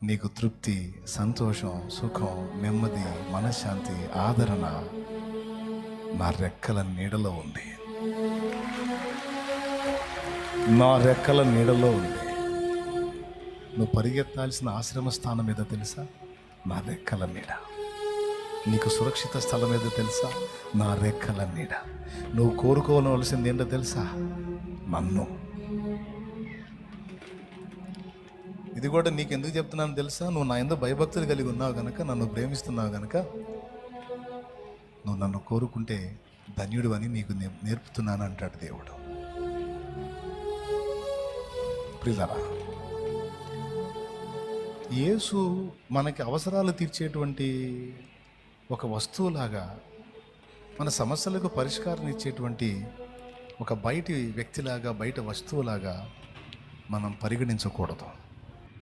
నీకు తృప్తి, సంతోషం, సుఖం, నెమ్మది, మనశ్శాంతి, ఆదరణ నా రెక్కల నీడలో ఉంది. నా రెక్కల నీడలో ఉంది. నువ్వు పరిగెత్తాల్సిన ఆశ్రమ స్థానం ఏదో తెలుసా? నా రెక్కల నీడ. నీకు సురక్షిత స్థలం ఏదో తెలుసా? నా రెక్కల నీడ. నువ్వు కోరుకోవలసింది ఏంటో తెలుసా? నన్ను. ఇది కూడా నీకు ఎందుకు చెప్తున్నాను తెలుసా? నువ్వు నా యందు భయభక్తులు కలిగి ఉన్నావు గనక, నన్ను ప్రేమిస్తున్నావు గనక, నువ్వు నన్ను కోరుకుంటే ధన్యుడు అని నీకు నేర్పుతున్నాను అంటాడు దేవుడు. ప్రియులారా, యేసు మనకి అవసరాలు తీర్చేటువంటి ఒక వస్తువులాగా, మన సమస్యలకు పరిష్కారం ఇచ్చేటువంటి ఒక బయటి వ్యక్తిలాగా, బయట వస్తువులాగా మనం పరిగణించకూడదు.